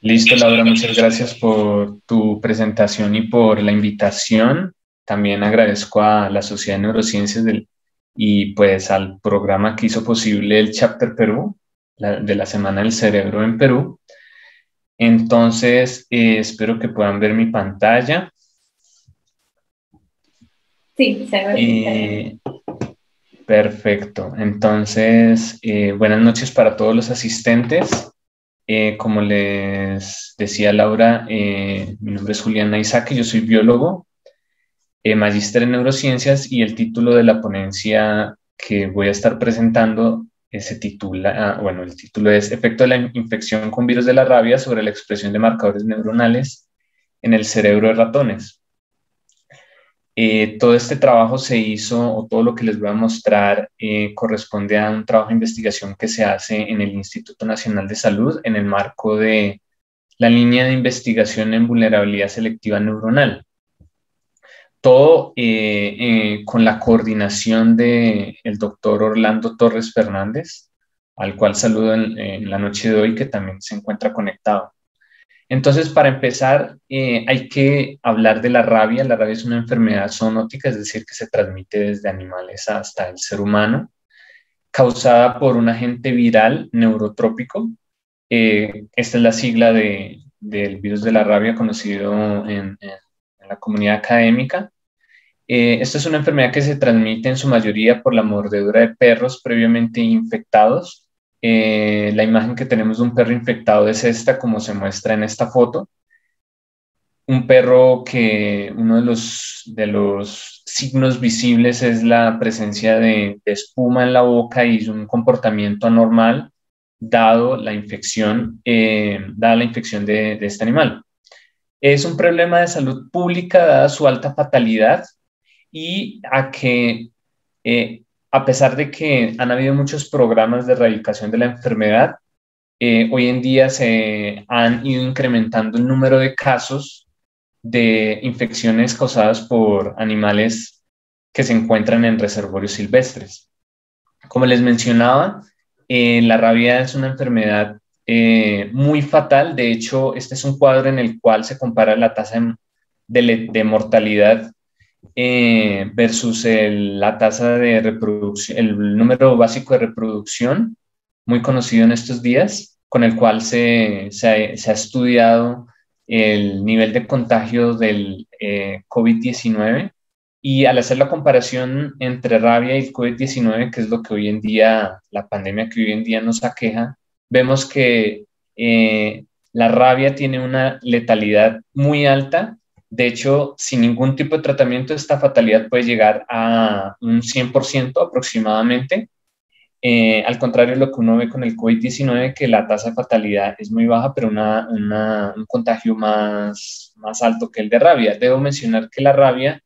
Listo, Laura, muchas gracias por tu presentación y por la invitación. También agradezco a la Sociedad de Neurociencias y pues al programa que hizo posible el Chapter Perú, de la Semana del Cerebro en Perú. Entonces, espero que puedan ver mi pantalla. Sí, se ve. Eh, Perfecto. Entonces, buenas noches para todos los asistentes. Como les decía Laura, mi nombre es Julián Isaac, yo soy biólogo, magíster en neurociencias y el título de la ponencia que voy a estar presentando se titula, bueno, el título es Efecto de la infección con virus de la rabia sobre la expresión de marcadores neuronales en el cerebro de ratones. Todo este trabajo se hizo, o todo lo que les voy a mostrar, corresponde a un trabajo de investigación que se hace en el Instituto Nacional de Salud en el marco de la línea de investigación en vulnerabilidad selectiva neuronal. Todo con la coordinación del doctor Orlando Torres Fernández, al cual saludo en la noche de hoy, que también se encuentra conectado. Entonces, para empezar, hay que hablar de la rabia. La rabia es una enfermedad zoonótica, es decir, que se transmite desde animales hasta el ser humano, causada por un agente viral neurotrópico. Esta es la sigla del virus de la rabia conocido en la comunidad académica. Esta es una enfermedad que se transmite en su mayoría por la mordedura de perros previamente infectados. La imagen que tenemos de un perro infectado es esta, como se muestra en esta foto. Un perro que uno de los signos visibles es la presencia de espuma en la boca y un comportamiento anormal dado dada la infección de este animal. Es un problema de salud pública dada su alta fatalidad y eh, a pesar de que han habido muchos programas de erradicación de la enfermedad, hoy en día se han ido incrementando el número de casos de infecciones causadas por animales que se encuentran en reservorios silvestres. Como les mencionaba, la rabia es una enfermedad muy fatal. De hecho, este es un cuadro en el cual se compara la tasa de mortalidad versus la tasa de reproducción, el número básico de reproducción, muy conocido en estos días, con el cual se ha estudiado el nivel de contagio del COVID-19. Y al hacer la comparación entre rabia y el COVID-19, que es lo que hoy en día, la pandemia que hoy en día nos aqueja, vemos que la rabia tiene una letalidad muy alta. De hecho, sin ningún tipo de tratamiento, esta fatalidad puede llegar a un 100% aproximadamente. Al contrario de lo que uno ve con el COVID-19, que la tasa de fatalidad es muy baja, pero un contagio más alto que el de rabia. Debo mencionar que la rabia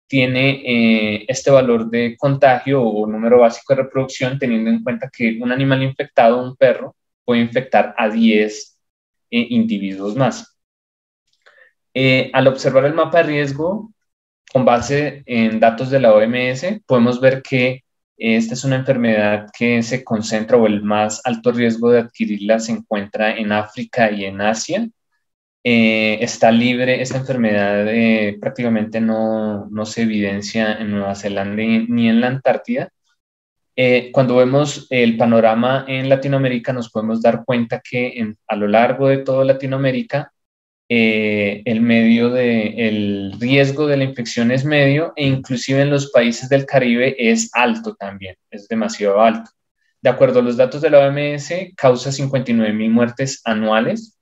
tiene este valor de contagio o número básico de reproducción, teniendo en cuenta que un animal infectado, un perro, puede infectar a 10 individuos más. Al observar el mapa de riesgo, con base en datos de la OMS, podemos ver que esta es una enfermedad que se concentra o el más alto riesgo de adquirirla se encuentra en África y en Asia. Está libre, esta enfermedad prácticamente no se evidencia en Nueva Zelanda ni en la Antártida. Cuando vemos el panorama en Latinoamérica, nos podemos dar cuenta que a lo largo de toda Latinoamérica, el riesgo de la infección es medio e inclusive en los países del Caribe es alto también, es demasiado alto. De acuerdo a los datos de la OMS, causa 59.000 muertes anuales.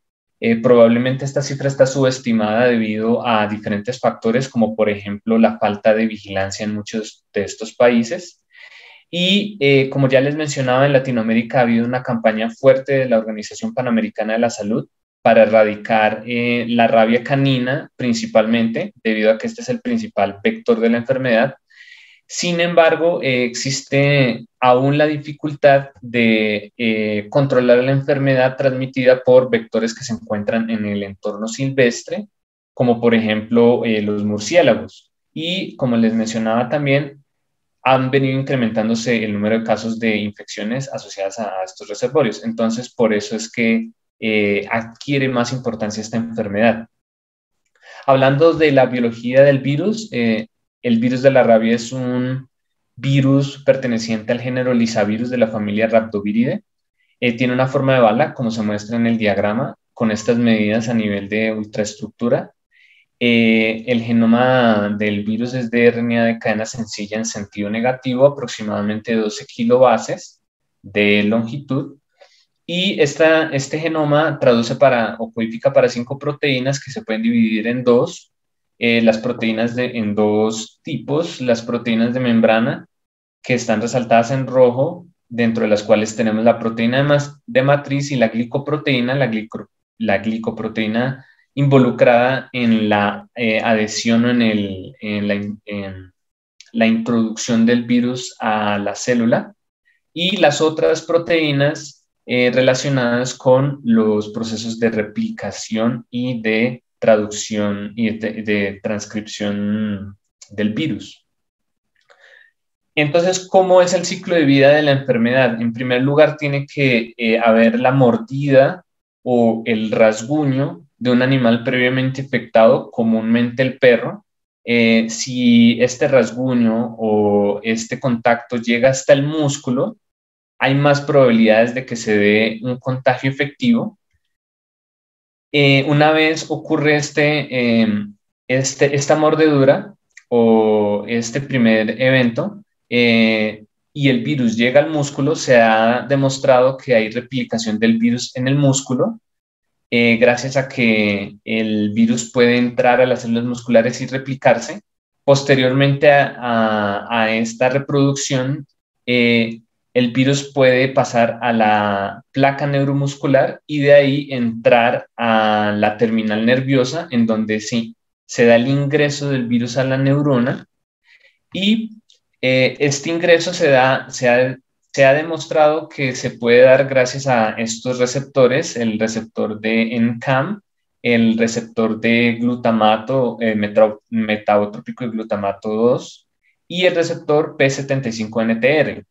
Probablemente esta cifra está subestimada debido a diferentes factores, como por ejemplo la falta de vigilancia en muchos de estos países. Y como ya les mencionaba, en Latinoamérica ha habido una campaña fuerte de la Organización Panamericana de la Salud para erradicar la rabia canina, principalmente, debido a que este es el principal vector de la enfermedad. Sin embargo, existe aún la dificultad de controlar la enfermedad transmitida por vectores que se encuentran en el entorno silvestre, como por ejemplo los murciélagos. Y como les mencionaba también, han venido incrementándose el número de casos de infecciones asociadas a estos reservorios. Entonces, por eso es que adquiere más importancia esta enfermedad. Hablando de la biología del virus, el virus de la rabia es un virus perteneciente al género Lyssavirus de la familia Rhabdoviridae. Tiene una forma de bala, como se muestra en el diagrama, con estas medidas a nivel de ultraestructura. El genoma del virus es de RNA de cadena sencilla en sentido negativo, aproximadamente 12 kilobases de longitud. Y este genoma traduce o codifica para 5 proteínas que se pueden dividir en dos. Las proteínas en dos tipos, las proteínas de membrana, que están resaltadas en rojo, dentro de las cuales tenemos la proteína de matriz y la glicoproteína, la glicoproteína involucrada en la adhesión o en la introducción del virus a la célula, y las otras proteínas relacionadas con los procesos de replicación y de traducción y de transcripción del virus. Entonces, ¿cómo es el ciclo de vida de la enfermedad? En primer lugar, tiene que haber la mordida o el rasguño de un animal previamente infectado, comúnmente el perro. Si este rasguño o este contacto llega hasta el músculo, hay más probabilidades de que se dé un contagio efectivo. Una vez ocurre esta mordedura o este primer evento, y el virus llega al músculo, se ha demostrado que hay replicación del virus en el músculo, gracias a que el virus puede entrar a las células musculares y replicarse. Posteriormente a esta reproducción, el virus puede pasar a la placa neuromuscular y de ahí entrar a la terminal nerviosa, en donde sí se da el ingreso del virus a la neurona, y este ingreso se ha demostrado que se puede dar gracias a estos receptores, el receptor de NCAM, el receptor de glutamato, metabotrópico de glutamato 2, y el receptor P75NTR.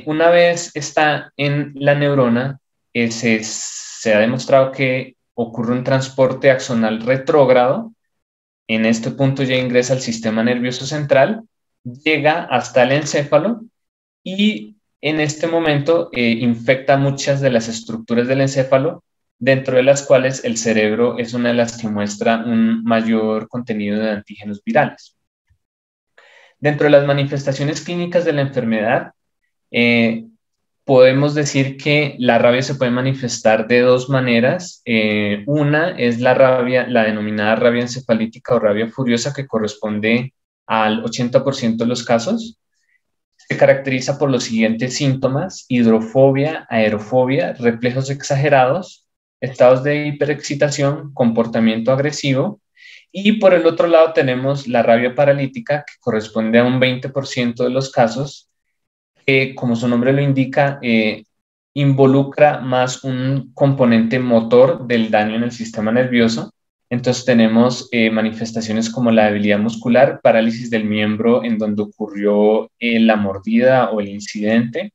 Una vez está en la neurona, se ha demostrado que ocurre un transporte axonal retrógrado. En este punto ya ingresa al sistema nervioso central, llega hasta el encéfalo y en este momento infecta muchas de las estructuras del encéfalo, dentro de las cuales el cerebro es una de las que muestra un mayor contenido de antígenos virales. Dentro de las manifestaciones clínicas de la enfermedad, podemos decir que la rabia se puede manifestar de dos maneras. Una es la denominada rabia encefalítica o rabia furiosa, que corresponde al 80% de los casos. Se caracteriza por los siguientes síntomas: hidrofobia, aerofobia, reflejos exagerados, estados de hiperexcitación, comportamiento agresivo. Y por el otro lado tenemos la rabia paralítica, que corresponde a un 20% de los casos, que, como su nombre lo indica, involucra más un componente motor del daño en el sistema nervioso. Entonces tenemos manifestaciones como la debilidad muscular, parálisis del miembro en donde ocurrió la mordida o el incidente,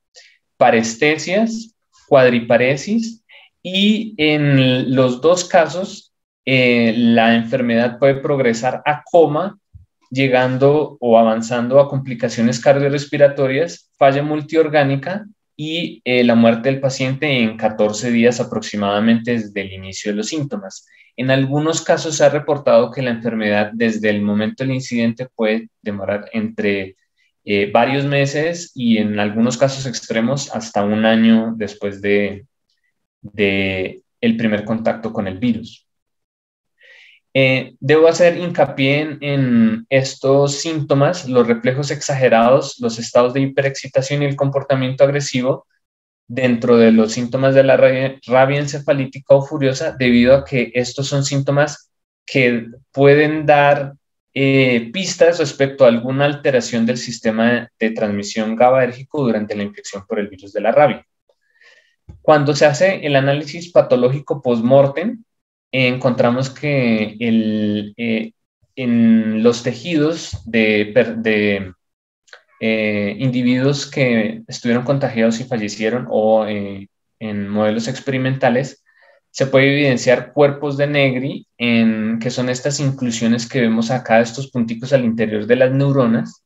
parestesias, cuadriparesis, y en los dos casos la enfermedad puede progresar a coma, llegando o avanzando a complicaciones cardiorrespiratorias, falla multiorgánica y la muerte del paciente en 14 días aproximadamente desde el inicio de los síntomas. En algunos casos se ha reportado que la enfermedad desde el momento del incidente puede demorar entre varios meses y en algunos casos extremos hasta un año después de el primer contacto con el virus. Debo hacer hincapié en estos síntomas: los reflejos exagerados, los estados de hiperexcitación y el comportamiento agresivo dentro de los síntomas de la rabia encefalítica o furiosa, debido a que estos son síntomas que pueden dar pistas respecto a alguna alteración del sistema de transmisión GABAérgico durante la infección por el virus de la rabia. Cuando se hace el análisis patológico post-mortem, encontramos que en los tejidos de individuos que estuvieron contagiados y fallecieron, o en modelos experimentales, se puede evidenciar cuerpos de Negri, que son estas inclusiones que vemos acá, estos punticos al interior de las neuronas.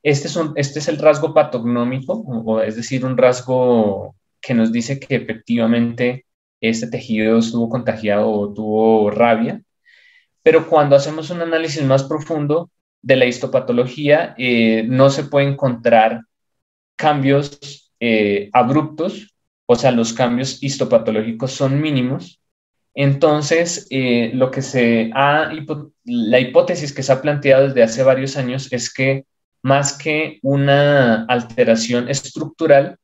Este es el rasgo patognómico, es decir, un rasgo que nos dice que efectivamente este tejido estuvo contagiado o tuvo rabia. Pero cuando hacemos un análisis más profundo de la histopatología, no se puede encontrar cambios abruptos, o sea, los cambios histopatológicos son mínimos. Entonces, la hipótesis que se ha planteado desde hace varios años es que más que una alteración estructural,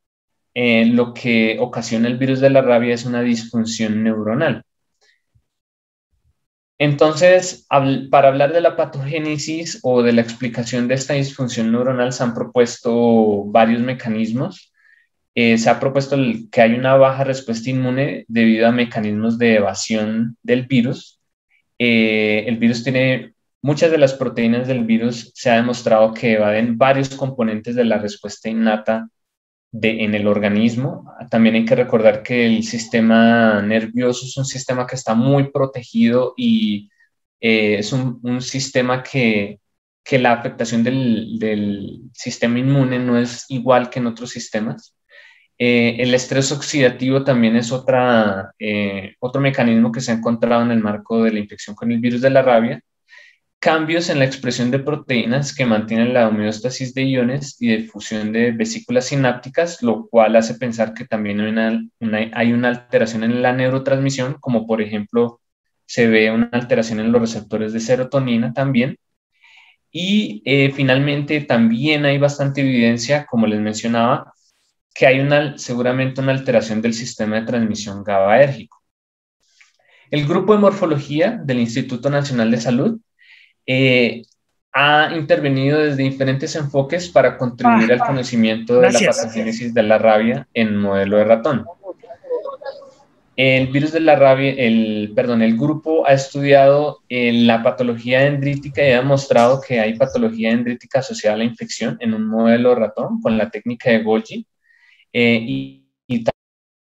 lo que ocasiona el virus de la rabia es una disfunción neuronal. Entonces, para hablar de la patogénesis o de la explicación de esta disfunción neuronal, se han propuesto varios mecanismos. Se ha propuesto que hay una baja respuesta inmune debido a mecanismos de evasión del virus. El virus tiene, muchas de las proteínas del virus se ha demostrado que evaden varios componentes de la respuesta innata en el organismo. También hay que recordar que el sistema nervioso es un sistema que está muy protegido y es un sistema que la afectación del sistema inmune no es igual que en otros sistemas. El estrés oxidativo también es otro mecanismo que se ha encontrado en el marco de la infección con el virus de la rabia. Cambios en la expresión de proteínas que mantienen la homeostasis de iones y de fusión de vesículas sinápticas, lo cual hace pensar que también hay una alteración en la neurotransmisión, como por ejemplo se ve una alteración en los receptores de serotonina también. Y finalmente también hay bastante evidencia, como les mencionaba, que hay seguramente una alteración del sistema de transmisión GABAérgico. El grupo de morfología del Instituto Nacional de Salud ha intervenido desde diferentes enfoques para contribuir al conocimiento de la patogénesis de la rabia en modelo de ratón. El virus de la rabia, el grupo ha estudiado la patología dendrítica y ha demostrado que hay patología dendrítica asociada a la infección en un modelo de ratón con la técnica de Golgi. Y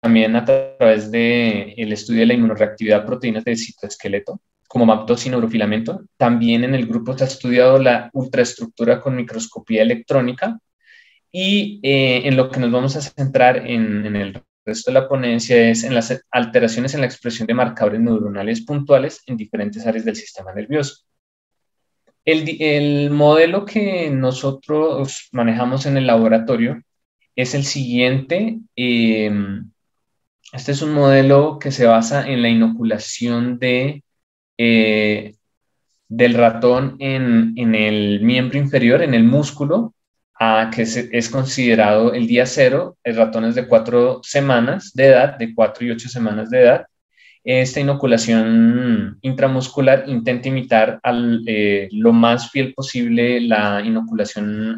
también a través del estudio de la inmunoreactividad de proteínas de citoesqueleto, como MAP2 y neurofilamento. También en el grupo se ha estudiado la ultraestructura con microscopía electrónica. Y en lo que nos vamos a centrar en el resto de la ponencia es en las alteraciones en la expresión de marcadores neuronales puntuales en diferentes áreas del sistema nervioso. El modelo que nosotros manejamos en el laboratorio es el siguiente. Este es un modelo que se basa en la inoculación del ratón en el miembro inferior, en el músculo, que es considerado el día cero. El ratón es de 4 semanas de edad, de 4 y 8 semanas de edad. Esta inoculación intramuscular intenta imitar lo más fiel posible la inoculación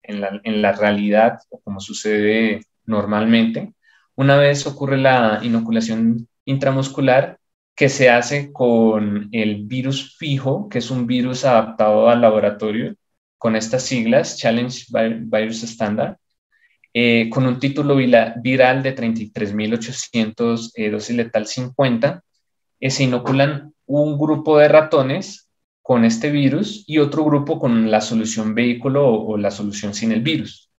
en la realidad, o como sucede normalmente. Una vez ocurre la inoculación intramuscular, que se hace con el virus fijo, que es un virus adaptado al laboratorio, con estas siglas, Challenge Virus Standard, con un título viral de 33.800 dosis letal 50, se inoculan un grupo de ratones con este virus y otro grupo con la solución vehículo o la solución sin el virus.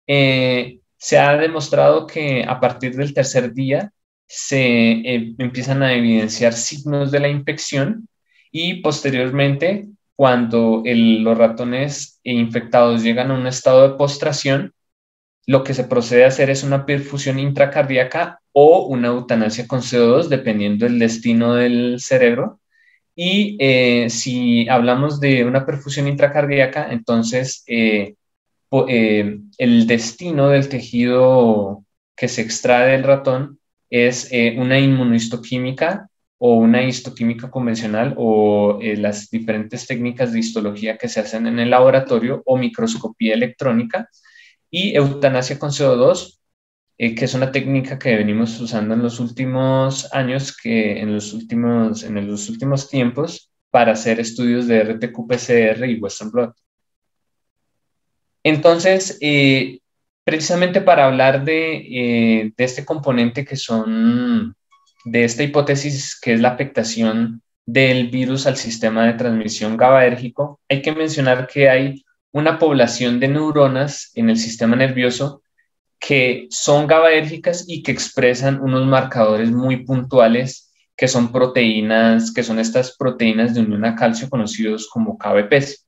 Se ha demostrado que a partir del tercer día se empiezan a evidenciar signos de la infección y posteriormente, cuando los ratones infectados llegan a un estado de postración, lo que se procede a hacer es una perfusión intracardíaca o una eutanasia con CO2, dependiendo del destino del cerebro. Y si hablamos de una perfusión intracardíaca, entonces el destino del tejido que se extrae del ratón es una inmunohistoquímica o una histoquímica convencional o las diferentes técnicas de histología que se hacen en el laboratorio o microscopía electrónica y eutanasia con CO2, que es una técnica que venimos usando en los últimos años, en los últimos tiempos para hacer estudios de RT-qPCR y Western blot. Entonces, precisamente para hablar de este componente de esta hipótesis que es la afectación del virus al sistema de transmisión GABAérgico, hay que mencionar que hay una población de neuronas en el sistema nervioso que son GABAérgicas y que expresan unos marcadores muy puntuales que son proteínas, que son estas proteínas de unión a calcio conocidos como KBPs.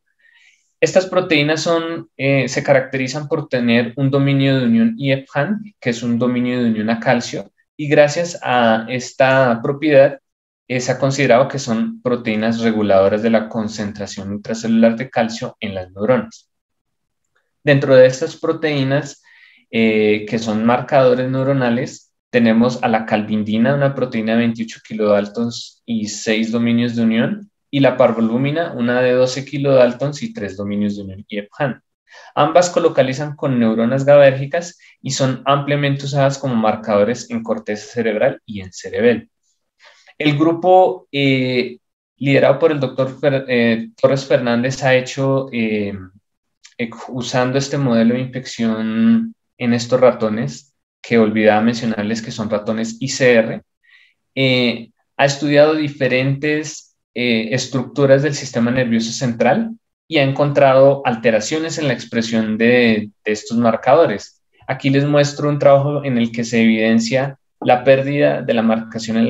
Estas proteínas se caracterizan por tener un dominio de unión IEPHAN, que es un dominio de unión a calcio, y gracias a esta propiedad se ha considerado que son proteínas reguladoras de la concentración intracelular de calcio en las neuronas. Dentro de estas proteínas, que son marcadores neuronales, tenemos a la calvindina, una proteína de 28 kilodaltons y 6 dominios de unión, y la parvolúmina, una de 12 kilodaltons y 3 dominios de unión IEPHAN. Ambas colocalizan con neuronas GABAérgicas y son ampliamente usadas como marcadores en corteza cerebral y en cerebelo. El grupo liderado por el doctor Torres Fernández ha hecho, usando este modelo de infección en estos ratones, que olvidaba mencionarles que son ratones ICR, ha estudiado diferentes estructuras del sistema nervioso central y ha encontrado alteraciones en la expresión de estos marcadores. Aquí les muestro un trabajo en el que se evidencia la pérdida de la marcación en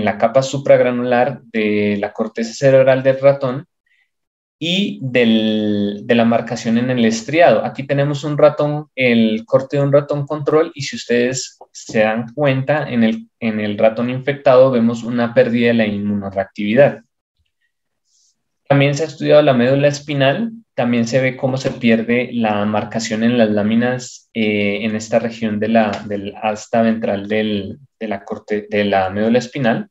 la capa supragranular de la corteza cerebral del ratón y de la marcación en el estriado. Aquí tenemos un ratón, el corte de un ratón control, y si ustedes se dan cuenta, en el ratón infectado vemos una pérdida de la inmunoreactividad. También se ha estudiado la médula espinal, también se ve cómo se pierde la marcación en las láminas en esta región del asta ventral de la médula espinal.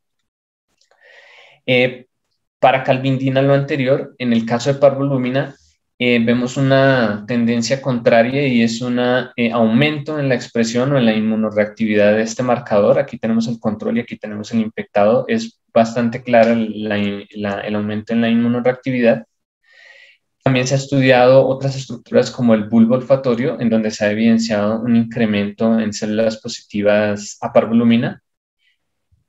Para calvindina lo anterior, en el caso de parvolúmina, vemos una tendencia contraria y es un aumento en la expresión o en la inmunoreactividad de este marcador. Aquí tenemos el control y aquí tenemos el infectado. Es bastante claro el aumento en la inmunoreactividad. También se ha estudiado otras estructuras como el bulbo olfatorio, en donde se ha evidenciado un incremento en células positivas a parvolúmina.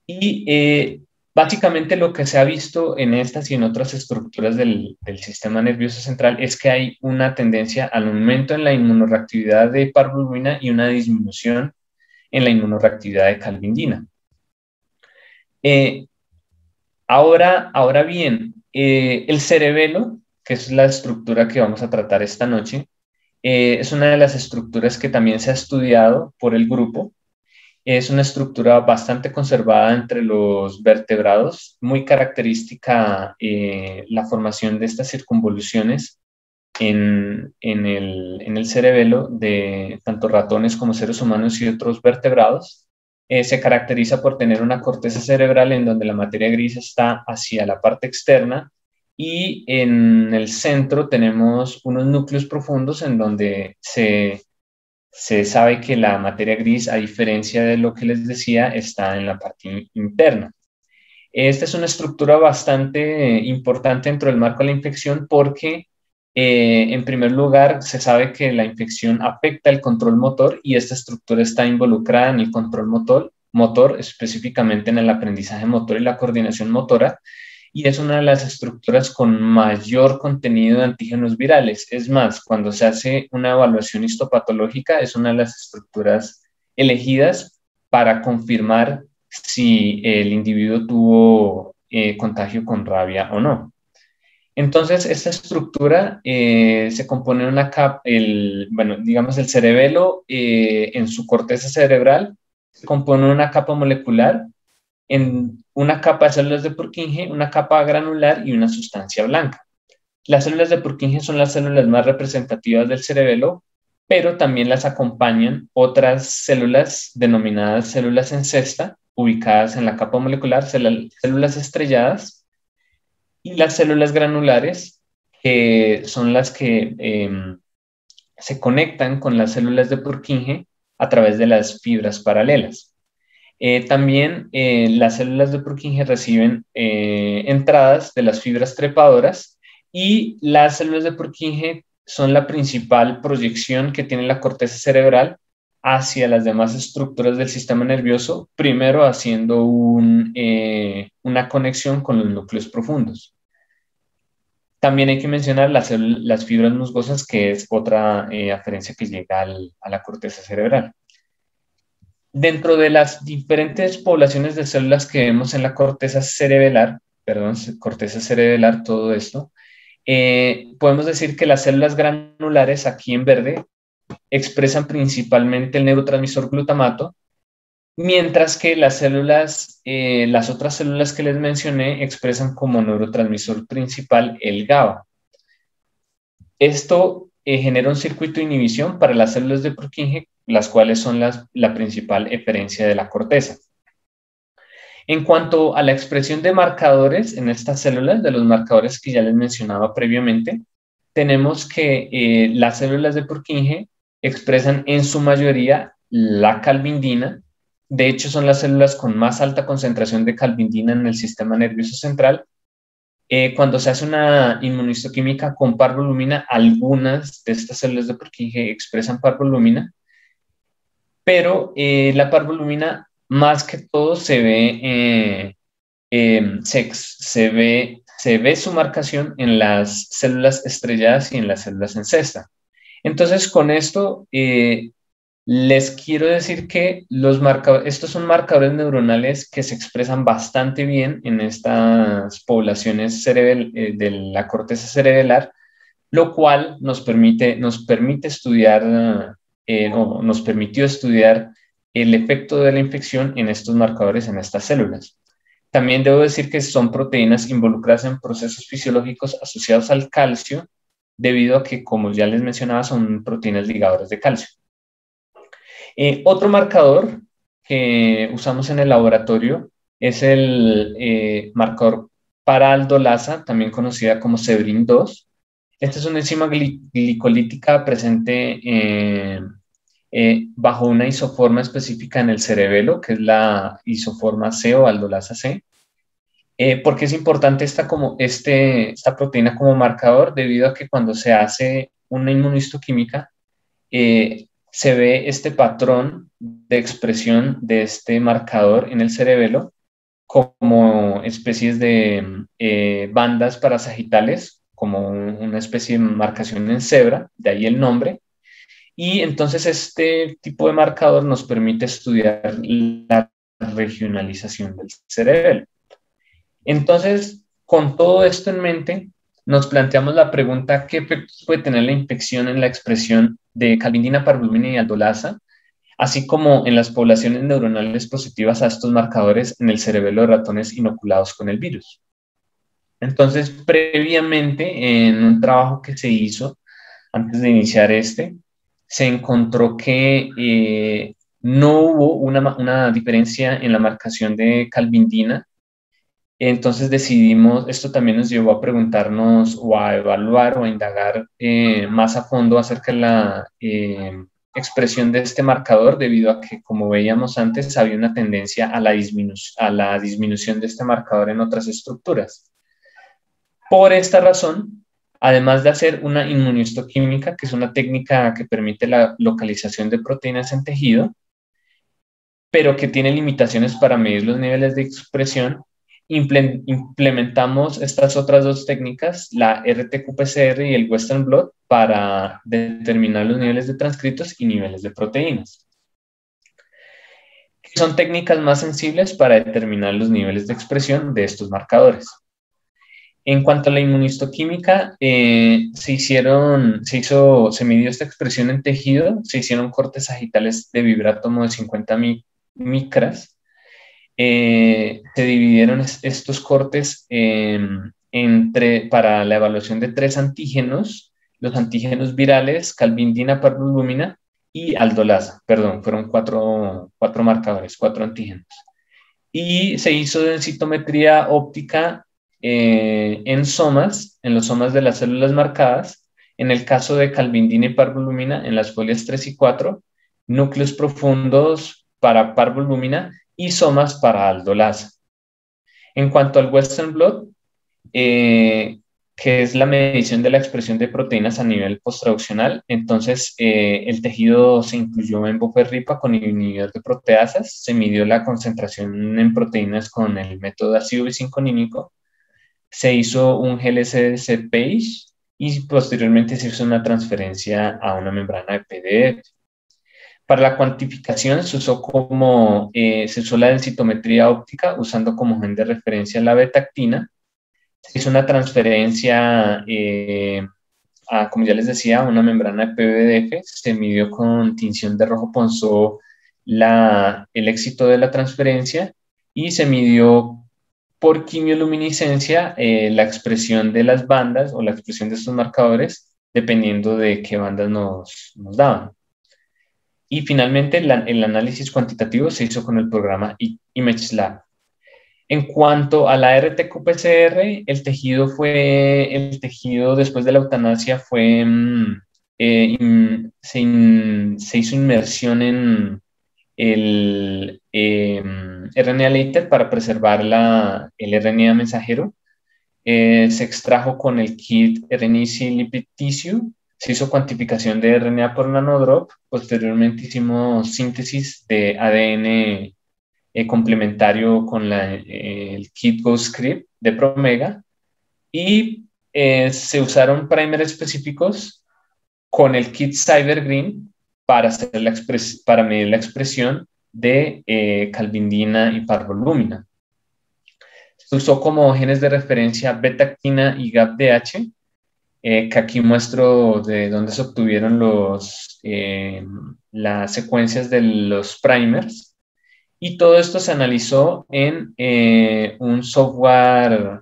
Y básicamente lo que se ha visto en estas y en otras estructuras del sistema nervioso central es que hay una tendencia al aumento en la inmunoreactividad de parvolúmina y una disminución en la inmunoreactividad de calvindina. Ahora bien, el cerebelo, que es la estructura que vamos a tratar esta noche, es una de las estructuras que también se ha estudiado por el grupo. Es una estructura bastante conservada entre los vertebrados, muy característica la formación de estas circunvoluciones en el cerebelo de tanto ratones como seres humanos y otros vertebrados. Se caracteriza por tener una corteza cerebral en donde la materia gris está hacia la parte externa y en el centro tenemos unos núcleos profundos en donde se sabe que la materia gris, a diferencia de lo que les decía, está en la parte interna. Esta es una estructura bastante importante dentro del marco de la infección porque, en primer lugar, se sabe que la infección afecta el control motor y esta estructura está involucrada en el control motor, específicamente en el aprendizaje motor y la coordinación motora, y es una de las estructuras con mayor contenido de antígenos virales. Es más, cuando se hace una evaluación histopatológica, es una de las estructuras elegidas para confirmar si el individuo tuvo contagio con rabia o no. Entonces, esta estructura se compone de una capa, digamos el cerebelo en su corteza cerebral, se compone de una capa molecular, en una capa de células de Purkinje, una capa granular y una sustancia blanca. Las células de Purkinje son las células más representativas del cerebelo, pero también las acompañan otras células denominadas células en cesta, ubicadas en la capa molecular, células estrelladas, y las células granulares, que son las que se conectan con las células de Purkinje a través de las fibras paralelas. También las células de Purkinje reciben entradas de las fibras trepadoras y las células de Purkinje son la principal proyección que tiene la corteza cerebral hacia las demás estructuras del sistema nervioso, primero haciendo una conexión con los núcleos profundos. También hay que mencionar las fibras musgosas, que es otra aferencia que llega a la corteza cerebral. Dentro de las diferentes poblaciones de células que vemos en la corteza cerebelar, todo esto, podemos decir que las células granulares, aquí en verde, expresan principalmente el neurotransmisor glutamato, mientras que las otras células que les mencioné expresan como neurotransmisor principal el GABA. Esto genera un circuito de inhibición para las células de Purkinje, las cuales son la principal eferencia de la corteza. En cuanto a la expresión de marcadores en estas células, de los marcadores que ya les mencionaba previamente, tenemos que las células de Purkinje expresan en su mayoría la calvindina. De hecho, son las células con más alta concentración de calvindina en el sistema nervioso central. Cuando se hace una inmunohistoquímica con parvolumina, algunas de estas células de Purkinje expresan parvolumina, pero la parvolumina más que todo se ve su marcación en las células estrelladas y en las células en cesta. Entonces, con esto les quiero decir que estos son marcadores neuronales que se expresan bastante bien en estas poblaciones de la corteza cerebelar, lo cual nos permitió estudiar el efecto de la infección en estos marcadores en estas células. También debo decir que son proteínas involucradas en procesos fisiológicos asociados al calcio, debido a que, como ya les mencionaba, son proteínas ligadoras de calcio. Otro marcador que usamos en el laboratorio es el marcador para aldolasa, también conocida como Sebrin2. Esta es una enzima glicolítica presente bajo una isoforma específica en el cerebelo, que es la isoforma C o aldolasa C. ¿Por qué es importante esta proteína como marcador? Debido a que cuando se hace una inmunohistoquímica, se ve este patrón de expresión de este marcador en el cerebelo como especies de bandas parasagitales, como una especie de marcación en cebra, de ahí el nombre. Y entonces este tipo de marcador nos permite estudiar la regionalización del cerebelo. Entonces, con todo esto en mente, nos planteamos la pregunta: ¿qué efectos puede tener la infección en la expresión de calvindina, parvolumina y aldolasa, así como en las poblaciones neuronales positivas a estos marcadores en el cerebelo de ratones inoculados con el virus? Entonces, previamente, en un trabajo que se hizo antes de iniciar se encontró que no hubo una diferencia en la marcación de calvindina. Entonces esto también nos llevó a preguntarnos o a evaluar o a indagar más a fondo acerca de la expresión de este marcador, debido a que, como veíamos antes, había una tendencia a la disminución de este marcador en otras estructuras. Por esta razón, además de hacer una inmunohistoquímica, que es una técnica que permite la localización de proteínas en tejido, pero que tiene limitaciones para medir los niveles de expresión, implementamos estas otras dos técnicas, la RT-qPCR y el Western Blot, para determinar los niveles de transcritos y niveles de proteínas. Son técnicas más sensibles para determinar los niveles de expresión de estos marcadores. En cuanto a la inmunohistoquímica, se midió esta expresión en tejido, se hicieron cortes sagitales de vibrátomo de 50 micras. Se dividieron estos cortes para la evaluación de 3 antígenos: los antígenos virales, calvindina, parvolumina y aldolasa. Perdón, fueron 4 marcadores, 4 antígenos. Y se hizo densitometría óptica en los somas de las células marcadas. En el caso de calvindina y parvolumina, en las folias 3 y 4, núcleos profundos para parvolumina y somas para aldolasa. En cuanto al Western Blot, que es la medición de la expresión de proteínas a nivel posttraduccional. Entonces, el tejido se incluyó en buffer RIPA con inhibidor de proteasas, se midió la concentración en proteínas con el método ácido bisinconímico, se hizo un GLCDC page y posteriormente se hizo una transferencia a una membrana de PDF. Para la cuantificación se usó la densitometría óptica usando como gen de referencia la beta-actina. Se hizo una transferencia como ya les decía, una membrana de PBDF, se midió con tinción de rojo ponzó el éxito de la transferencia y se midió por quimioluminiscencia la expresión de las bandas o la expresión de estos marcadores dependiendo de qué bandas nos daban. Y finalmente el análisis cuantitativo se hizo con el programa ImageLab. En cuanto a la RT-qPCR, el tejido después de la eutanasia se hizo inmersión en el RNA later para preservar el RNA mensajero. Se extrajo con el kit RNA-seq lipid tissue, se hizo cuantificación de RNA por nanodrop, posteriormente hicimos síntesis de ADN complementario con el kit GoScript de Promega y se usaron primers específicos con el kit CyberGreen para medir la expresión de calvindina y parvolúmina. Se usó como genes de referencia beta-actina y GAPDH, que aquí muestro de dónde se obtuvieron las secuencias de los primers. Y todo esto se analizó en un software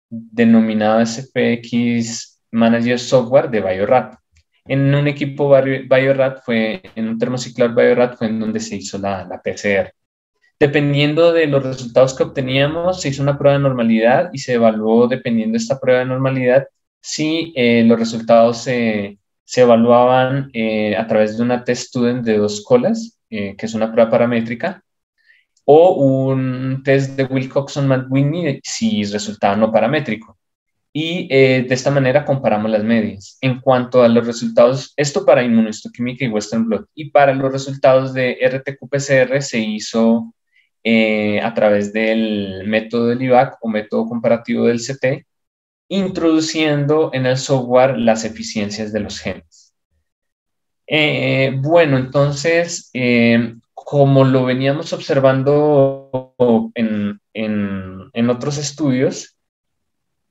denominado SPX Manager Software de Bio-Rad. En un equipo Bio-Rad en un termociclador Bio-Rad fue en donde se hizo la PCR. Dependiendo de los resultados que obteníamos, se hizo una prueba de normalidad y se evaluó, dependiendo de esta prueba de normalidad, si los resultados se evaluaban a través de una test student de 2 colas, que es una prueba paramétrica, o un test de Wilcoxon-McWhinney si resultaba no paramétrico. Y de esta manera comparamos las medias. En cuanto a los resultados, esto para inmunohistoquímica y Western blot, y para los resultados de RT-qPCR se hizo a través del método del IVAC o método comparativo del CT, introduciendo en el software las eficiencias de los genes. Bueno, entonces, como lo veníamos observando en otros estudios,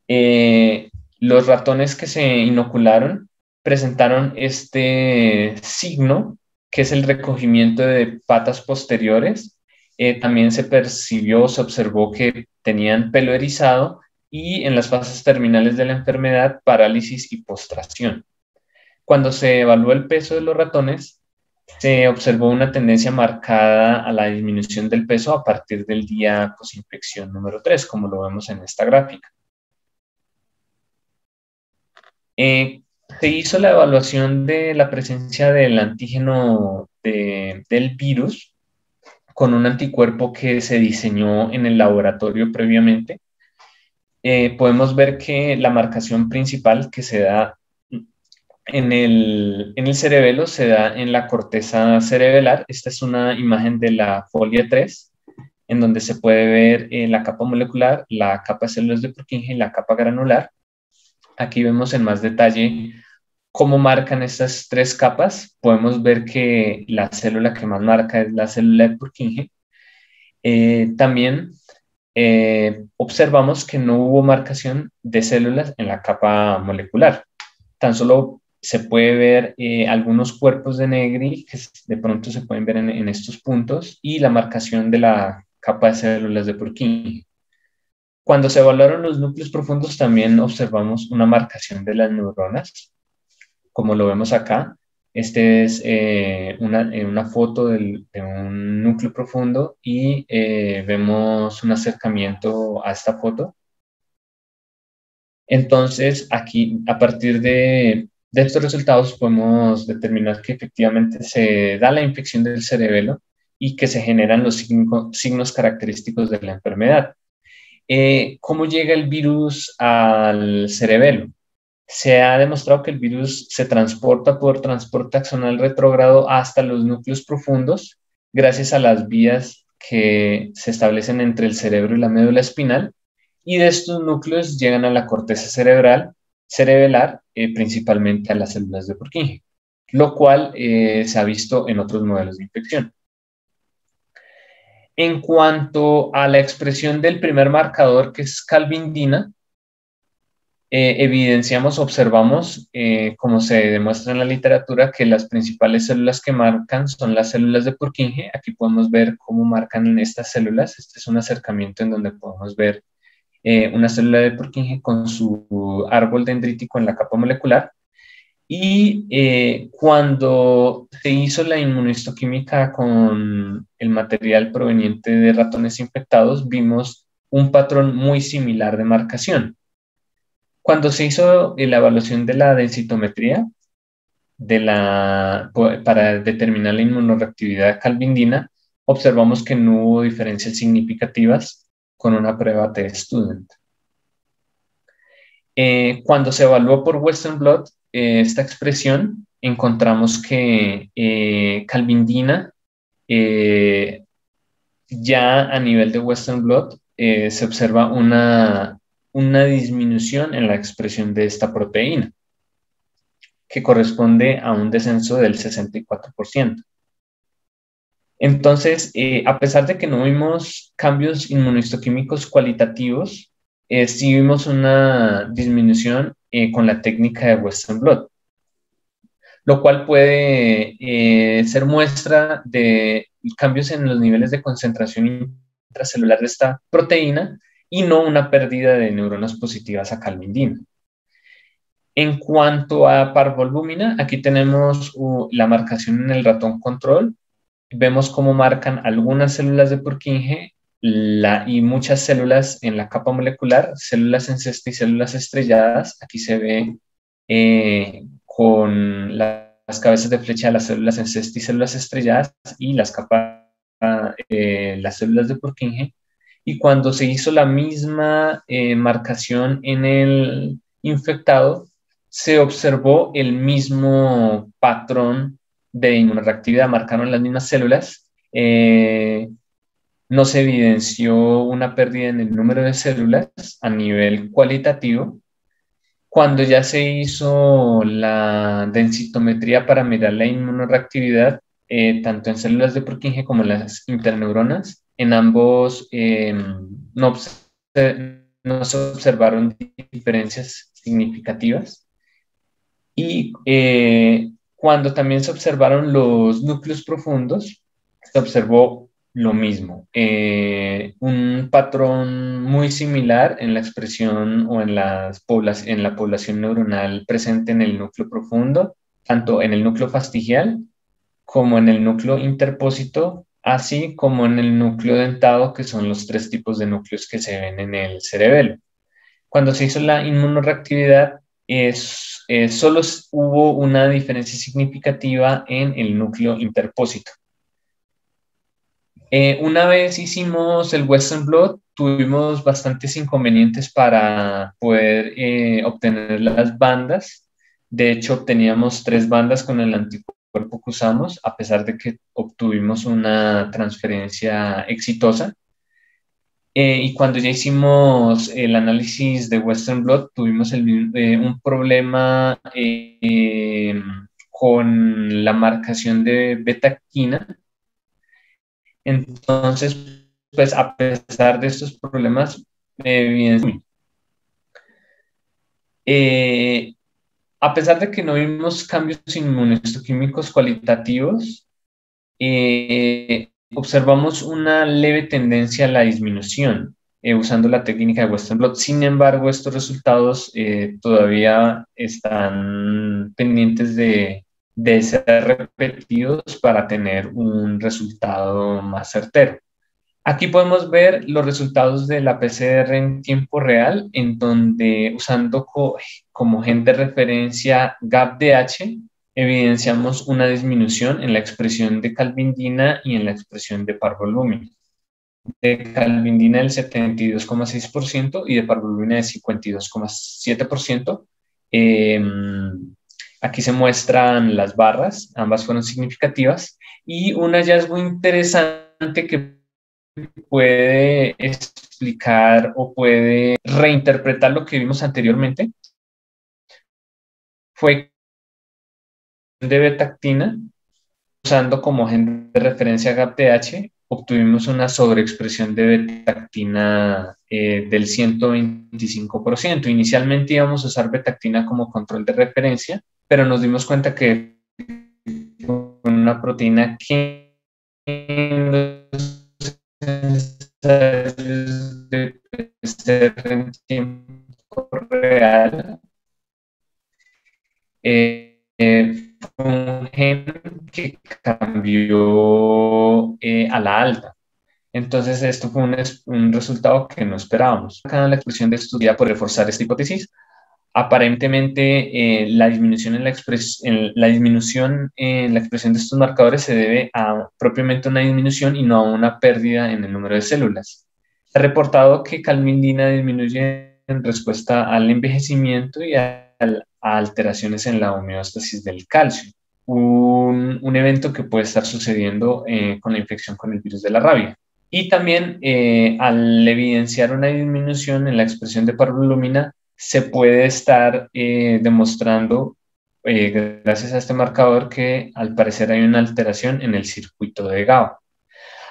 los ratones que se inocularon presentaron este signo, que es el recogimiento de patas posteriores. También se observó que tenían pelo erizado y en las fases terminales de la enfermedad, parálisis y postración. Cuando se evaluó el peso de los ratones, se observó una tendencia marcada a la disminución del peso a partir del día posinfección número 3, como lo vemos en esta gráfica. Se hizo la evaluación de la presencia del antígeno del virus con un anticuerpo que se diseñó en el laboratorio previamente. Podemos ver que la marcación principal que se da en el cerebelo se da en la corteza cerebelar. Esta es una imagen de la folia 3, en donde se puede ver la capa molecular, la capa de células de Purkinje y la capa granular. Aquí vemos en más detalle cómo marcan estas 3 capas. Podemos ver que la célula que más marca es la célula de Purkinje. También observamos que no hubo marcación de células en la capa molecular. Tan solo se puede ver algunos cuerpos de Negri que de pronto se pueden ver en estos puntos y la marcación de la capa de células de Purkinje. Cuando se evaluaron los núcleos profundos también observamos una marcación de las neuronas, como lo vemos acá. Este es una foto de un núcleo profundo y vemos un acercamiento a esta foto. Entonces, aquí, a partir de estos resultados, podemos determinar que efectivamente se da la infección del cerebelo y que se generan los signos característicos de la enfermedad. ¿Cómo llega el virus al cerebelo? Se ha demostrado que el virus se transporta por transporte axonal retrógrado hasta los núcleos profundos gracias a las vías que se establecen entre el cerebro y la médula espinal, y de estos núcleos llegan a la corteza cerebelar, principalmente a las células de Purkinje, lo cual se ha visto en otros modelos de infección. En cuanto a la expresión del primer marcador, que es calvindina, observamos, como se demuestra en la literatura, que las principales células que marcan son las células de Purkinje. Aquí podemos ver cómo marcan estas células. Este es un acercamiento en donde podemos ver una célula de Purkinje con su árbol dendrítico en la capa molecular. Y cuando se hizo la inmunohistoquímica con el material proveniente de ratones infectados, vimos un patrón muy similar de marcación. Cuando se hizo la evaluación de la densitometría para determinar la inmunoreactividad calvindina, observamos que no hubo diferencias significativas con una prueba T-Student. Cuando se evaluó por Western blot esta expresión, encontramos que calvindina ya a nivel de Western blot se observa una disminución en la expresión de esta proteína, que corresponde a un descenso del 64%. Entonces, a pesar de que no vimos cambios inmunohistoquímicos cualitativos, sí vimos una disminución con la técnica de Western blot, lo cual puede ser muestra de cambios en los niveles de concentración intracelular de esta proteína y no una pérdida de neuronas positivas a calvindina. En cuanto a parvolbúmina, aquí tenemos la marcación en el ratón control. Vemos cómo marcan algunas células de Purkinje y muchas células en la capa molecular, células en cesta y células estrelladas. Aquí se ve con las cabezas de flecha de las células en cesta y células estrelladas y las células de Purkinje. Y cuando se hizo la misma marcación en el infectado, se observó el mismo patrón de inmunoreactividad, marcaron las mismas células. No se evidenció una pérdida en el número de células a nivel cualitativo. Cuando ya se hizo la densitometría para mirar la inmunoreactividad, tanto en células de Purkinje como en las interneuronas, en ambos no se observaron diferencias significativas. Y cuando también se observaron los núcleos profundos, se observó lo mismo, un patrón muy similar en la expresión o en la población neuronal presente en el núcleo profundo, tanto en el núcleo fastigial como en el núcleo interpósito, así como en el núcleo dentado, que son los 3 tipos de núcleos que se ven en el cerebelo. Cuando se hizo la inmunoreactividad, solo hubo una diferencia significativa en el núcleo interpósito. Una vez hicimos el Western blot, tuvimos bastantes inconvenientes para poder obtener las bandas. De hecho, obteníamos 3 bandas con el anticuerpo que usamos, a pesar de que obtuvimos una transferencia exitosa. Y cuando ya hicimos el análisis de Western blot, tuvimos un problema con la marcación de beta-quina. Entonces, pues a pesar de estos problemas, a pesar de que no vimos cambios inmunohistoquímicos cualitativos, observamos una leve tendencia a la disminución usando la técnica de Western blot. Sin embargo, estos resultados todavía están pendientes de ser repetidos para tener un resultado más certero. Aquí podemos ver los resultados de la PCR en tiempo real, en donde usando como gen de referencia GAPDH, evidenciamos una disminución en la expresión de calvindina y en la expresión de parvolbúmina. de calvindina del 72,6% y de parvulumina del 52,7%. Aquí se muestran las barras, ambas fueron significativas, y un hallazgo interesante que puede explicar o puede reinterpretar lo que vimos anteriormente fue de betactina, usando como agente de referencia GAPTH, obtuvimos una sobreexpresión de betactina del 125%. Inicialmente íbamos a usar betactina como control de referencia, pero nos dimos cuenta que una proteína que de PCR en tiempo real fue un gen que cambió a la alta. Entonces, esto fue un resultado que no esperábamos. Acá la expresión de estudia por reforzar esta hipótesis. Aparentemente, la disminución en la expresión de estos marcadores se debe a propiamente una disminución y no a una pérdida en el número de células. Se ha reportado que calmindina disminuye en respuesta al envejecimiento y a alteraciones en la homeostasis del calcio, un evento que puede estar sucediendo con la infección con el virus de la rabia. Y también al evidenciar una disminución en la expresión de parvulumina, se puede estar demostrando, gracias a este marcador, que al parecer hay una alteración en el circuito de GABA.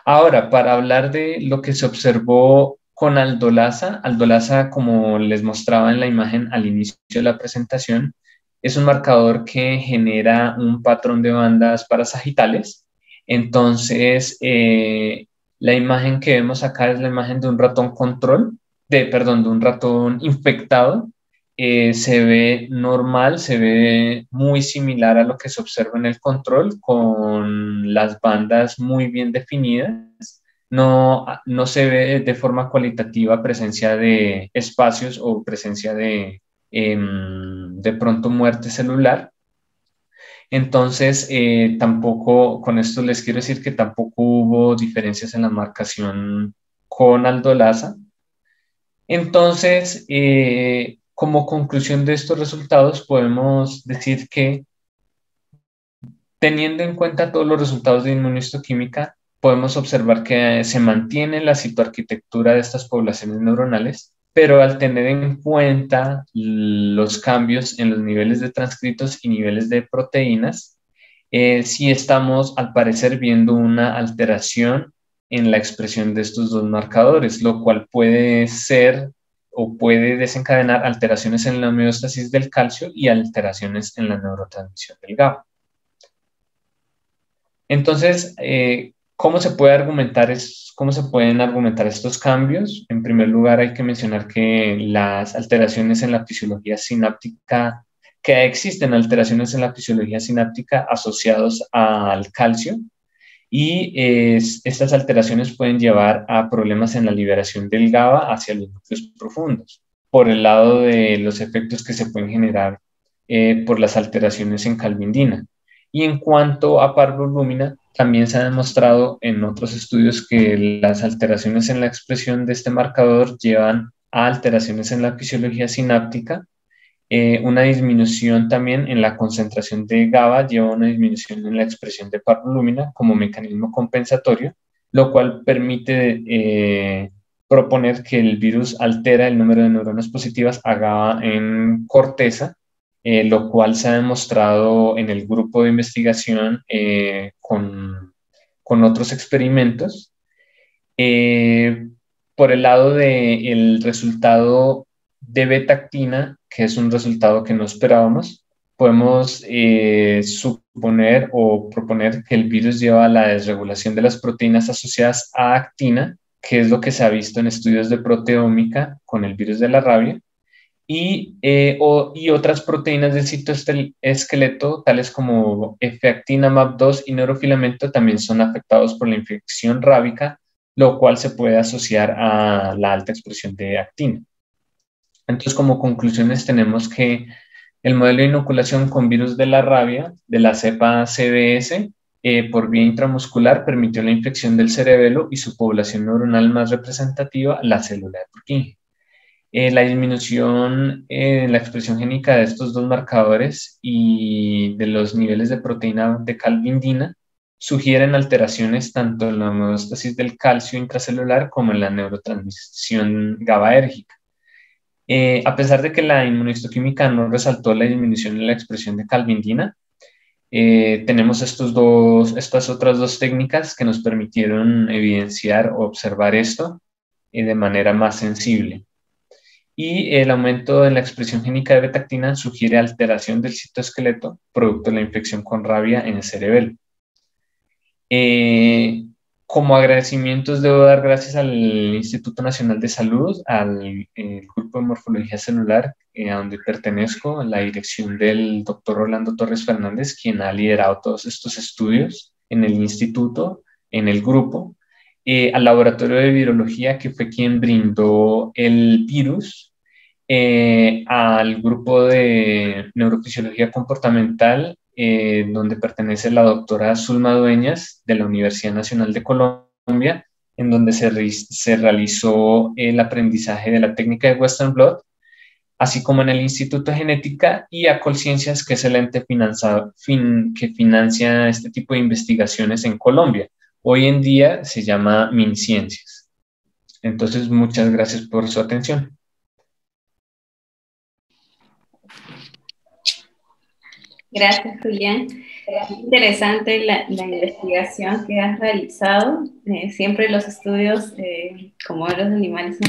Ahora, para hablar de lo que se observó con aldolasa, aldolasa, como les mostraba en la imagen al inicio de la presentación, es un marcador que genera un patrón de bandas parasagitales. Entonces, la imagen que vemos acá es la imagen de un ratón control, de un ratón infectado. Se ve normal, se ve muy similar a lo que se observa en el control, con las bandas muy bien definidas. No se ve de forma cualitativa presencia de espacios o presencia de pronto muerte celular. Entonces, tampoco, con esto les quiero decir que tampoco hubo diferencias en la marcación con aldolasa. Entonces, como conclusión de estos resultados, podemos decir que, teniendo en cuenta todos los resultados de inmunohistoquímica, podemos observar que se mantiene la citoarquitectura de estas poblaciones neuronales, pero al tener en cuenta los cambios en los niveles de transcritos y niveles de proteínas, sí estamos al parecer viendo una alteración en la expresión de estos dos marcadores, lo cual puede ser o puede desencadenar alteraciones en la homeostasis del calcio y alteraciones en la neurotransmisión del GABA. Entonces, ¿cómo se pueden argumentar estos cambios? En primer lugar, hay que mencionar que las alteraciones en la fisiología sináptica, que existen alteraciones en la fisiología sináptica asociados al calcio, y estas alteraciones pueden llevar a problemas en la liberación del GABA hacia los núcleos profundos, por el lado de los efectos que se pueden generar por las alteraciones en calvindina. Y en cuanto a parvulumina, también se ha demostrado en otros estudios que las alteraciones en la expresión de este marcador llevan a alteraciones en la fisiología sináptica. Una disminución también en la concentración de GABA lleva a una disminución en la expresión de parvulumina como mecanismo compensatorio, lo cual permite proponer que el virus altera el número de neuronas positivas a GABA en corteza, lo cual se ha demostrado en el grupo de investigación con otros experimentos. Por el lado del resultado de betactina, que es un resultado que no esperábamos, podemos suponer o proponer que el virus lleva a la desregulación de las proteínas asociadas a actina, que es lo que se ha visto en estudios de proteómica con el virus de la rabia, y otras proteínas del citoesqueleto, tales como F-actina, MAP2 y neurofilamento, también son afectados por la infección rábica, lo cual se puede asociar a la alta expresión de actina. Entonces, como conclusiones, tenemos que el modelo de inoculación con virus de la rabia de la cepa CBS por vía intramuscular permitió la infección del cerebelo y su población neuronal más representativa, la célula de Purkinje. La disminución en la expresión génica de estos dos marcadores y de los niveles de proteína de calvindina sugieren alteraciones tanto en la homeostasis del calcio intracelular como en la neurotransmisión GABAérgica. A pesar de que la inmunohistoquímica no resaltó la disminución en la expresión de calvindina, tenemos estas otras dos técnicas que nos permitieron evidenciar o observar esto de manera más sensible. Y el aumento en la expresión génica de beta-actina sugiere alteración del citoesqueleto producto de la infección con rabia en el cerebelo. Como agradecimientos debo dar gracias al Instituto Nacional de Salud, al Grupo de Morfología Celular, a donde pertenezco, a la dirección del doctor Orlando Torres Fernández, quien ha liderado todos estos estudios en el instituto, en el grupo, al Laboratorio de Virología, que fue quien brindó el virus, al Grupo de Neurofisiología Comportamental, donde pertenece la doctora Zulma Dueñas de la Universidad Nacional de Colombia, en donde se realizó el aprendizaje de la técnica de Western Blot, así como en el Instituto de Genética, y a Colciencias, que es el ente que financia este tipo de investigaciones en Colombia. Hoy en día se llama MinCiencias. Entonces, muchas gracias por su atención. Gracias, Julián. Es interesante la investigación que has realizado. Siempre los estudios, como de los animales,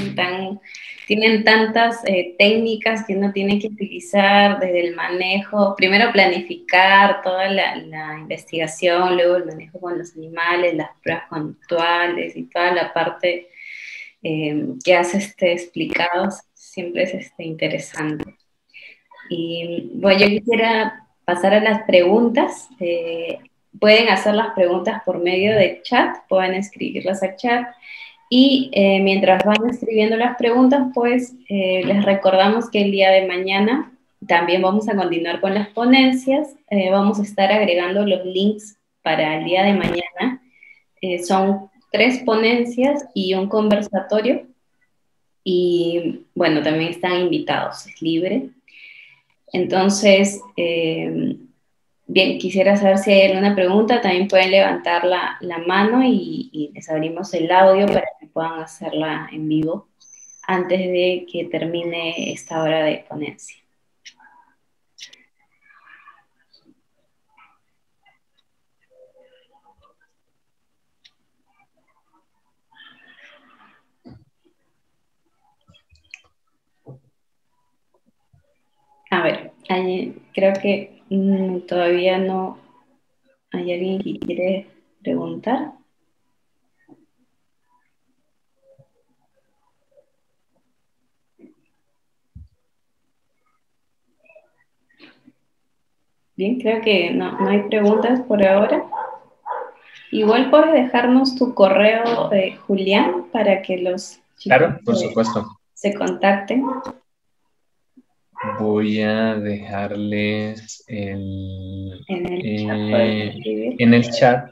tienen tantas técnicas que uno tiene que utilizar desde el manejo, primero planificar toda la investigación, luego el manejo con los animales, las pruebas conductuales y toda la parte que has explicado, siempre es interesante. Y bueno, yo quisiera pasar a las preguntas. Pueden hacer las preguntas por medio de chat, pueden escribirlas al chat. Y mientras van escribiendo las preguntas, pues les recordamos que el día de mañana también vamos a continuar con las ponencias. Vamos a estar agregando los links para el día de mañana. Son 3 ponencias y un conversatorio. Y bueno, también están invitados, es libre. Entonces, bien, quisiera saber si hay alguna pregunta. También pueden levantar la mano y les abrimos el audio para que puedan hacerla en vivo antes de que termine esta hora de ponencia. A ver, creo que todavía no hay alguien que quiere preguntar. Bien, creo que no hay preguntas por ahora. Igual puedes dejarnos tu correo, Julián, para que los chicos claro, por supuesto. Se contacten. Voy a dejarles en el chat.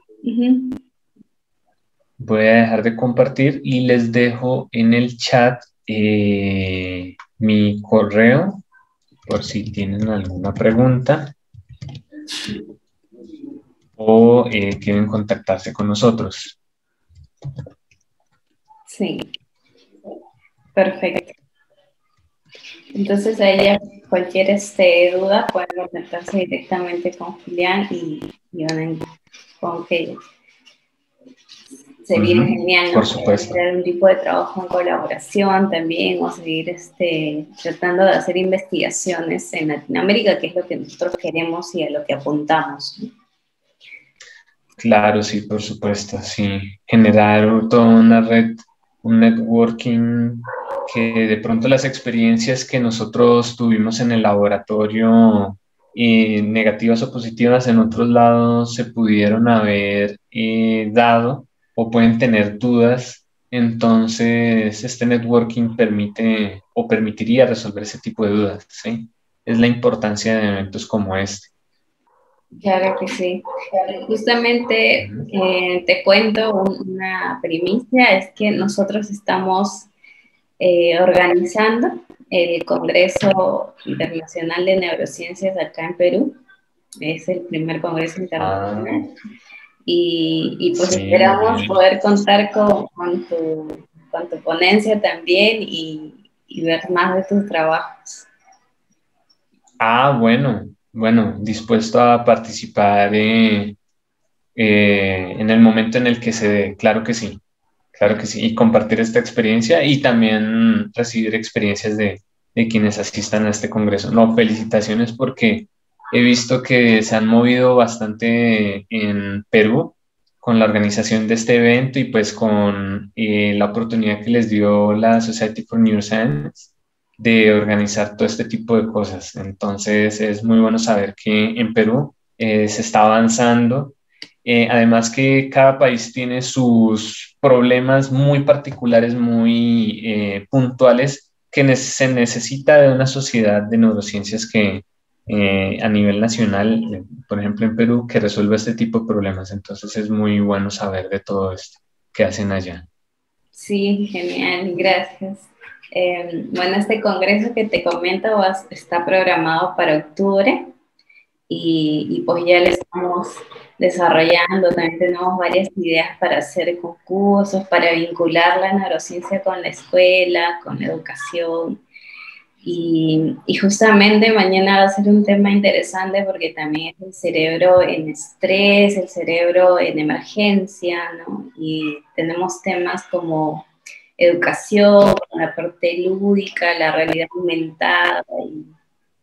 Voy a dejar de compartir y les dejo en el chat mi correo por si tienen alguna pregunta o quieren contactarse con nosotros. Sí, perfecto. Entonces ahí ya cualquier duda pueden contactarse directamente con Julián y van con que sería genial, ¿no? Por supuesto. Hacer un tipo de trabajo en colaboración también, o seguir tratando de hacer investigaciones en Latinoamérica, que es lo que nosotros queremos y a lo que apuntamos, ¿no? Claro, sí, por supuesto, sí. Generar toda una red, un networking, que de pronto las experiencias que nosotros tuvimos en el laboratorio, negativas o positivas, en otros lados se pudieron haber dado o pueden tener dudas. Entonces, este networking permite o permitiría resolver ese tipo de dudas, ¿sí? Es la importancia de eventos como este. Claro que sí. Justamente te cuento una primicia, es que nosotros estamos organizando el Congreso Internacional de Neurociencias acá en Perú. Es el primer Congreso Ah, Internacional y pues sí, muy esperamos bien. poder contar con tu ponencia también y ver más de tus trabajos. Ah, bueno, bueno, dispuesto a participar en el momento en el que se dé, claro que sí, y compartir esta experiencia y también recibir experiencias de quienes asistan a este congreso. No, felicitaciones porque he visto que se han movido bastante en Perú con la organización de este evento y pues con la oportunidad que les dio la Society for Neuroscience de organizar todo este tipo de cosas. Entonces es muy bueno saber que en Perú se está avanzando. Además que cada país tiene sus problemas muy particulares, muy puntuales, que se necesita de una sociedad de neurociencias que a nivel nacional, por ejemplo en Perú, que resuelva este tipo de problemas. Entonces es muy bueno saber de todo esto que hacen allá. Sí, genial, gracias. Bueno, este congreso que te comento está programado para octubre y pues ya lo estamos desarrollando. También tenemos varias ideas para hacer concursos, para vincular la neurociencia con la escuela, con la educación. Y justamente mañana va a ser un tema interesante porque también es el cerebro en estrés, el cerebro en emergencia, ¿no? Y tenemos temas como educación, la parte lúdica, la realidad aumentada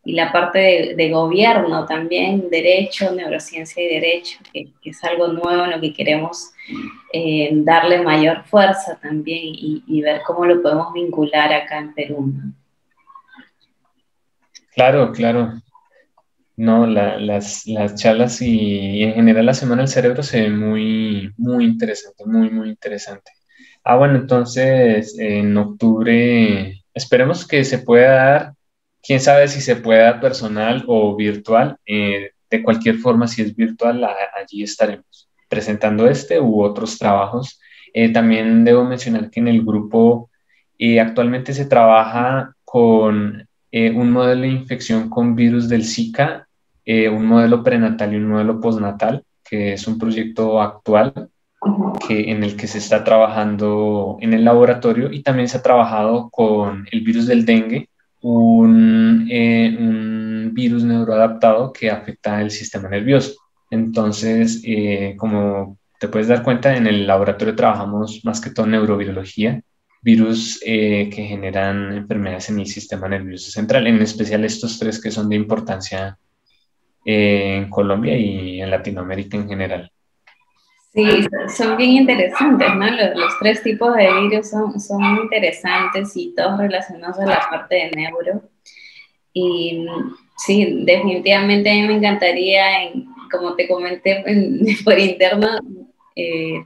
y la parte de gobierno también, derecho, neurociencia y derecho, que es algo nuevo en lo que queremos darle mayor fuerza también y ver cómo lo podemos vincular acá en Perú, ¿no? Claro, claro. No, las charlas y en general la Semana del Cerebro se ve muy, muy interesante, muy, muy interesante. Ah, bueno, entonces en octubre esperemos que se pueda dar, quién sabe si se puede dar personal o virtual. De cualquier forma, si es virtual, allí estaremos presentando este u otros trabajos. También debo mencionar que en el grupo actualmente se trabaja con un modelo de infección con virus del Zika, un modelo prenatal y un modelo postnatal, que es un proyecto actual en el que se está trabajando en el laboratorio y también se ha trabajado con el virus del dengue, un virus neuroadaptado que afecta el sistema nervioso. Entonces, como te puedes dar cuenta, en el laboratorio trabajamos más que todo en neurovirología, virus que generan enfermedades en el sistema nervioso central, en especial estos tres que son de importancia en Colombia y en Latinoamérica en general. Sí, son bien interesantes, ¿no? Los tres tipos de virus son muy interesantes y todos relacionados a la parte de neuro. Y sí, definitivamente a mí me encantaría, como te comenté por interno,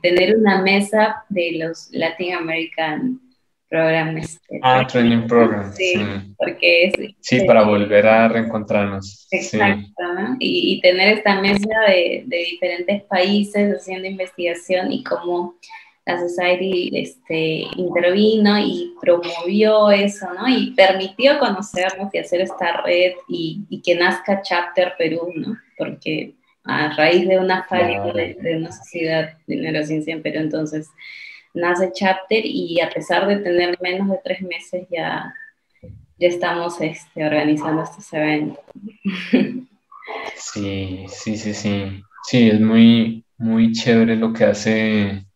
tener una mesa de los Latin American Programs. Ah, Training Program, sí. Sí, porque es, Sí, para volver a reencontrarnos, exacto, sí. ¿no? Y tener esta mesa de diferentes países haciendo investigación y cómo la Society intervino y promovió eso, ¿no? Y permitió conocernos y hacer esta red y que nazca Chapter Perú, ¿no? Porque a raíz de una falla Claro. de una sociedad de neurociencia en Perú, entonces nace Chapter y a pesar de tener menos de 3 meses ya estamos organizando estos eventos. Sí, sí, sí, sí. Sí, es muy, muy chévere lo que hacen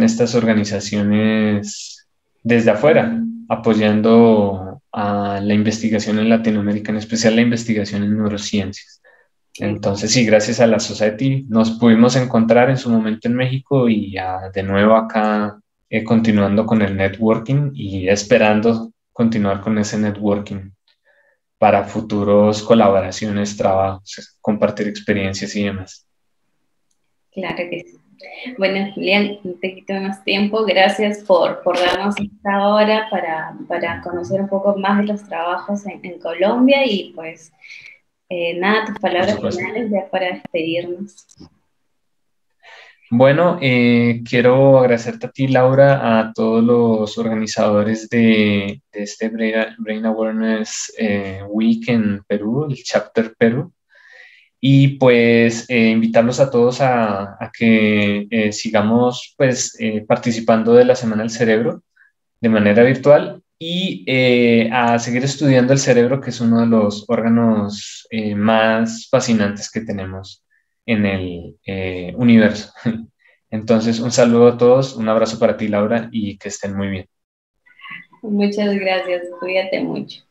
estas organizaciones desde afuera, apoyando a la investigación en Latinoamérica, en especial la investigación en neurociencias. Entonces, sí, gracias a la Society nos pudimos encontrar en su momento en México y ya de nuevo acá continuando con el networking y esperando continuar con ese networking para futuros colaboraciones, trabajos, compartir experiencias y demás. Claro que sí. Bueno, Julián, no te quito más tiempo. Gracias por darnos esta hora para conocer un poco más de los trabajos en Colombia y pues Nada, tus por palabras supuesto. finales ya para despedirnos. Bueno, quiero agradecerte a ti, Laura, a todos los organizadores de este Brain Awareness Week en Perú, el Chapter Perú, y pues invitarlos a todos a que sigamos pues participando de la Semana del Cerebro de manera virtual y a seguir estudiando el cerebro, que es uno de los órganos más fascinantes que tenemos en el universo. Entonces, un saludo a todos, un abrazo para ti, Laura, y que estén muy bien. Muchas gracias, cuídate mucho.